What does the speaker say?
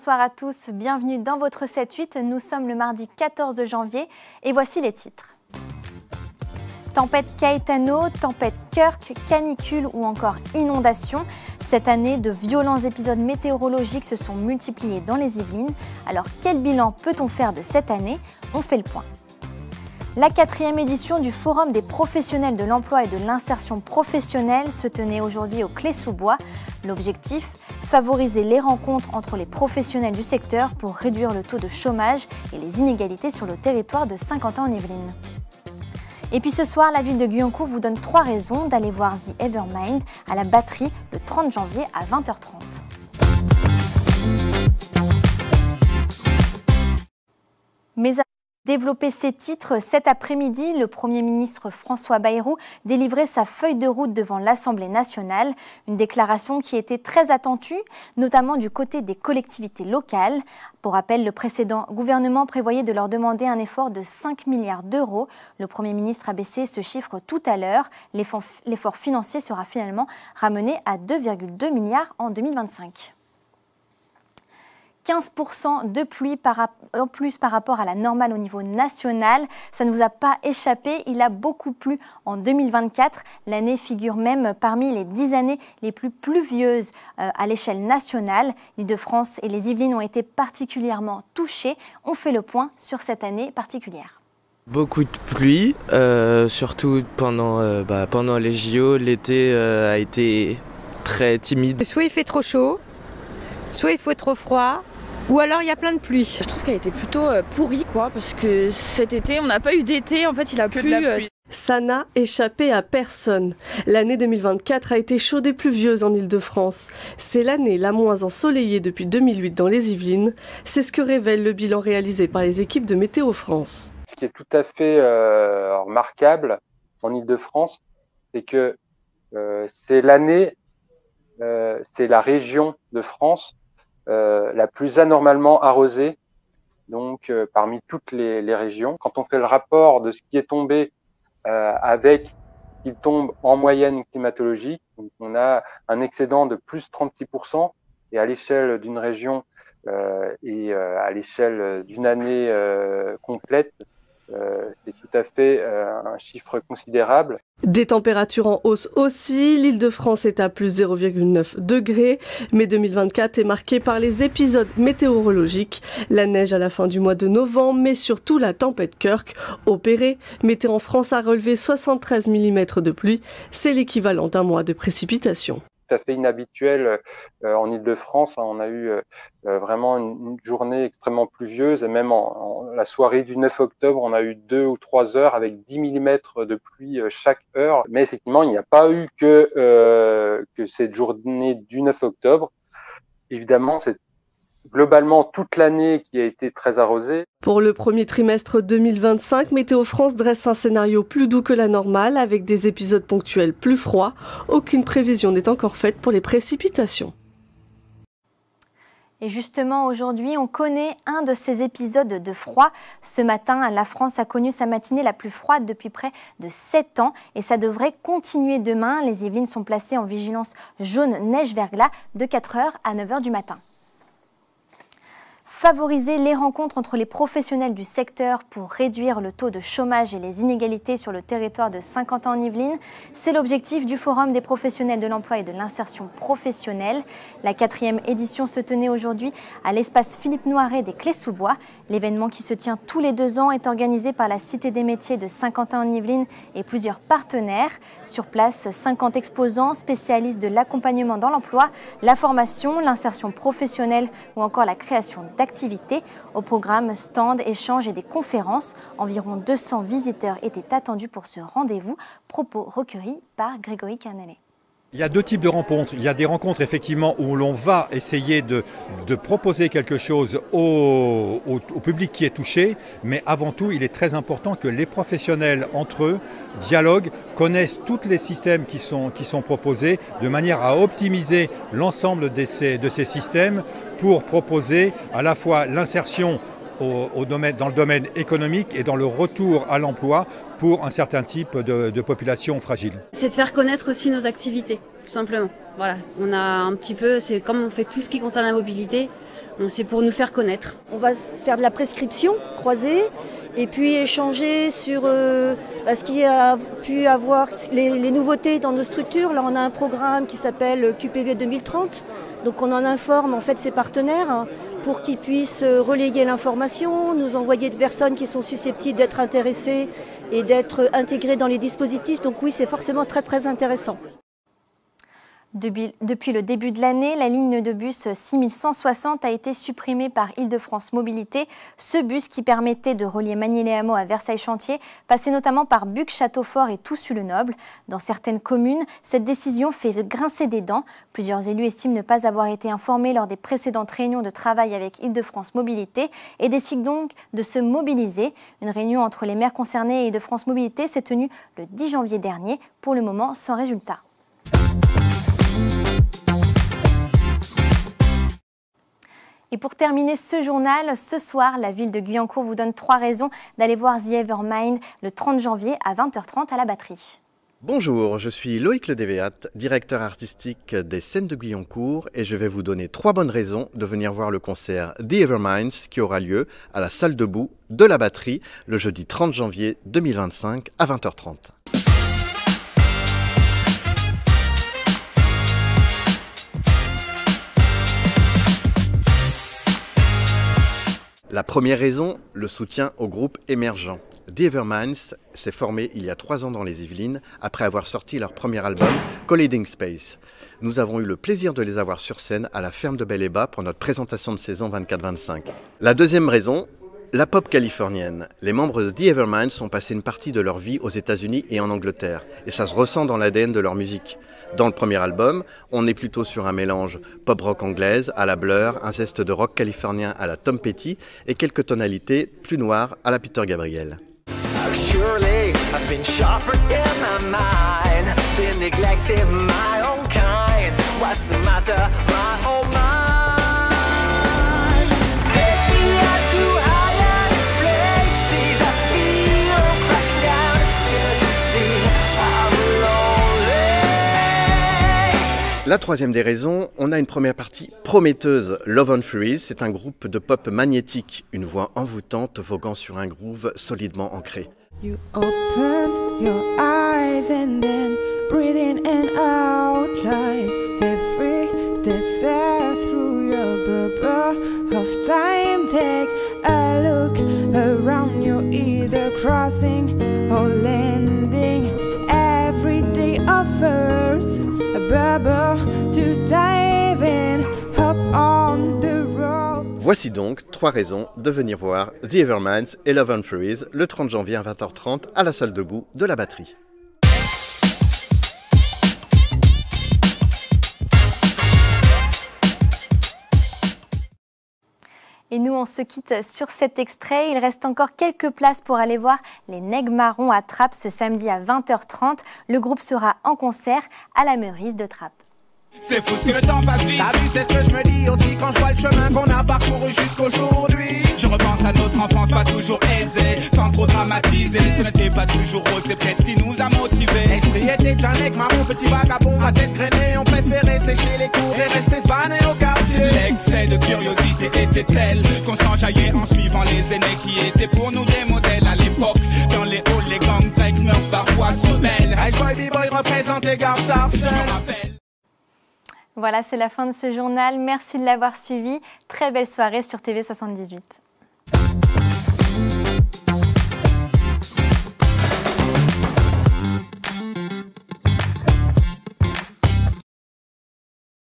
bonsoir à tous, bienvenue dans votre 7-8. Nous sommes le mardi 14 janvier et voici les titres. Tempête Caetano, tempête Kirk, canicule ou encore inondation. Cette année, de violents épisodes météorologiques se sont multipliés dans les Yvelines. Alors quel bilan peut-on faire de cette année? On fait le point. La 4e édition du Forum des professionnels de l'emploi et de l'insertion professionnelle se tenait aujourd'hui au Clé-sous-Bois. L'objectif, favoriser les rencontres entre les professionnels du secteur pour réduire le taux de chômage et les inégalités sur le territoire de Saint-Quentin-en-Yvelines. Et puis ce soir, la ville de Guyancourt vous donne 3 raisons d'aller voir The Evermind à la Batterie le 30 janvier à 20h30. Mais développer ces titres, cet après-midi, le Premier ministre François Bayrou délivrait sa feuille de route devant l'Assemblée nationale, une déclaration qui était très attendue, notamment du côté des collectivités locales. Pour rappel, le précédent gouvernement prévoyait de leur demander un effort de 5 milliards d'euros. Le Premier ministre a baissé ce chiffre tout à l'heure. L'effort financier sera finalement ramené à 2,2 milliards en 2025. 15% de pluie en plus par rapport à la normale au niveau national. Ça ne vous a pas échappé, il a beaucoup plu en 2024. L'année figure même parmi les 10 années les plus pluvieuses à l'échelle nationale. L'Île-de-France et les Yvelines ont été particulièrement touchés. On fait le point sur cette année particulière. Beaucoup de pluie, surtout pendant les JO. L'été a été très timide. Soit il fait trop chaud, soit il fait trop froid, ou alors il y a plein de pluie. Je trouve qu'elle était plutôt pourrie parce que cet été, on n'a pas eu d'été, en fait il a plu. Ça n'a échappé à personne. L'année 2024 a été chaude et pluvieuse en Île-de-France. C'est l'année la moins ensoleillée depuis 2008 dans les Yvelines. C'est ce que révèle le bilan réalisé par les équipes de Météo France. Ce qui est tout à fait remarquable en Île-de-France, c'est que c'est l'année, c'est la région de France la plus anormalement arrosée, donc parmi toutes les régions. Quand on fait le rapport de ce qui est tombé avec ce qui tombe en moyenne climatologique, donc on a un excédent de plus 36%, et à l'échelle d'une région et à l'échelle d'une année complète, c'est tout à fait un chiffre considérable. Des températures en hausse aussi, l'Île-de-France est à plus 0,9 degrés, mais 2024 est marqué par les épisodes météorologiques, la neige à la fin du mois de novembre, mais surtout la tempête Kirk. Opérée, Météo France a relevé 73 mm de pluie, c'est l'équivalent d'un mois de précipitations. Tout à fait inhabituel en Île-de-France. On a eu vraiment une journée extrêmement pluvieuse, et même la soirée du 9 octobre, on a eu 2 ou 3 heures avec 10 mm de pluie chaque heure. Mais effectivement, il n'y a pas eu que cette journée du 9 octobre. Évidemment, c'est globalement toute l'année qui a été très arrosée. Pour le premier trimestre 2025, Météo France dresse un scénario plus doux que la normale, avec des épisodes ponctuels plus froids. Aucune prévision n'est encore faite pour les précipitations. Et justement, aujourd'hui, on connaît un de ces épisodes de froid. Ce matin, la France a connu sa matinée la plus froide depuis près de 7 ans. Et ça devrait continuer demain. Les Yvelines sont placées en vigilance jaune neige-verglas de 4h à 9h du matin. Favoriser les rencontres entre les professionnels du secteur pour réduire le taux de chômage et les inégalités sur le territoire de Saint-Quentin-en-Yvelines, c'est l'objectif du Forum des professionnels de l'emploi et de l'insertion professionnelle. La 4e édition se tenait aujourd'hui à l'espace Philippe Noiret des Clés-sous-Bois. L'événement qui se tient tous les 2 ans est organisé par la Cité des métiers de Saint-Quentin-en-Yvelines et plusieurs partenaires. Sur place, 50 exposants spécialistes de l'accompagnement dans l'emploi, la formation, l'insertion professionnelle ou encore la création d'activités. Au programme, stands, échanges et des conférences. Environ 200 visiteurs étaient attendus pour ce rendez-vous. Propos recueillis par Grégory Carnelet. Il y a 2 types de rencontres. Il y a des rencontres effectivement où l'on va essayer de proposer quelque chose au public qui est touché, mais avant tout, il est très important que les professionnels entre eux dialoguent, connaissent tous les systèmes qui sont proposés, de manière à optimiser l'ensemble de ces systèmes pour proposer à la fois l'insertion dans le domaine économique et dans le retour à l'emploi pour un certain type de population fragile. C'est de faire connaître aussi nos activités, tout simplement. Voilà, on a un petit peu, c'est comme on fait tout ce qui concerne la mobilité, C'est pour nous faire connaître. On va faire de la prescription croisée et puis échanger sur ce qui a pu avoir les nouveautés dans nos structures. Là, on a un programme qui s'appelle QPV 2030. Donc on en informe en fait ses partenaires pour qu'ils puissent relayer l'information, nous envoyer des personnes qui sont susceptibles d'être intéressées et d'être intégrées dans les dispositifs. Donc oui, c'est forcément très très intéressant. Depuis le début de l'année, la ligne de bus 6160 a été supprimée par Île-de-France Mobilité. Ce bus qui permettait de relier Magny-les-Hameaux à Versailles-Chantier passait notamment par Buc, Châteaufort et Toussus-le-Noble. Dans certaines communes, cette décision fait grincer des dents. Plusieurs élus estiment ne pas avoir été informés lors des précédentes réunions de travail avec Île-de-France Mobilité et décident donc de se mobiliser. Une réunion entre les maires concernés et Île-de-France Mobilité s'est tenue le 10 janvier dernier, pour le moment sans résultat. Et pour terminer ce journal, ce soir, la ville de Guyancourt vous donne 3 raisons d'aller voir The Evermind le 30 janvier à 20h30 à la Batterie. Bonjour, je suis Loïc Ledévéat, directeur artistique des Scènes de Guyancourt et je vais vous donner 3 bonnes raisons de venir voir le concert The Everminds qui aura lieu à la salle debout de la Batterie le jeudi 30 janvier 2025 à 20h30. La première raison, le soutien au groupe émergent. The Everminds s'est formé il y a 3 ans dans les Yvelines après avoir sorti leur premier album Colliding Space. Nous avons eu le plaisir de les avoir sur scène à la ferme de Bel-et-Bas pour notre présentation de saison 24-25. La deuxième raison, la pop californienne. Les membres de The Everminds ont passé une partie de leur vie aux États-Unis et en Angleterre et ça se ressent dans l'ADN de leur musique. Dans le premier album, on est plutôt sur un mélange pop-rock anglaise à la Blur, un zeste de rock californien à la Tom Petty et quelques tonalités plus noires à la Peter Gabriel. La troisième des raisons, on a une première partie prometteuse. Love on Freeze, c'est un groupe de pop magnétique, une voix envoûtante voguant sur un groove solidement ancré. You open your eyes and then breathe in and out like every desire through your bubble of time. Take a look around you, either crossing or landing. Every day offers a bubble to dive in, hop on the rope. Voici donc 3 raisons de venir voir The Everminds et Love on Freeze le 30 janvier à 20h30 à la salle debout de la Batterie. Et nous, on se quitte sur cet extrait. Il reste encore quelques places pour aller voir les Nègres Marrons à Trappes ce samedi à 20h30. Le groupe sera en concert à la Meurice de Trappes. C'est fou ce que le temps passe vite. T'as vu, c'est ce que je me dis aussi quand je vois le chemin qu'on a parcouru jusqu'aujourd'hui. Je repense à notre enfance pas toujours aisée, sans trop dramatiser. Ce n'était pas toujours rose, c'est peut-être ce qui nous a motivés. L'esprit était un nègre marron, petit vagabond, à tête grainée. On préférait sécher les cours et rester svané au quartier. L'excès de curiosité était tel qu'on s'enjaillait en suivant les aînés qui étaient pour nous des modèles à l'époque. Dans les halls, les gangs, Drex, Murph, Barrois, Sobel. Ice Boy, B-Boy représente les gares Sarcelles. Je me rappelle. Voilà, c'est la fin de ce journal. Merci de l'avoir suivi. Très belle soirée sur TV78.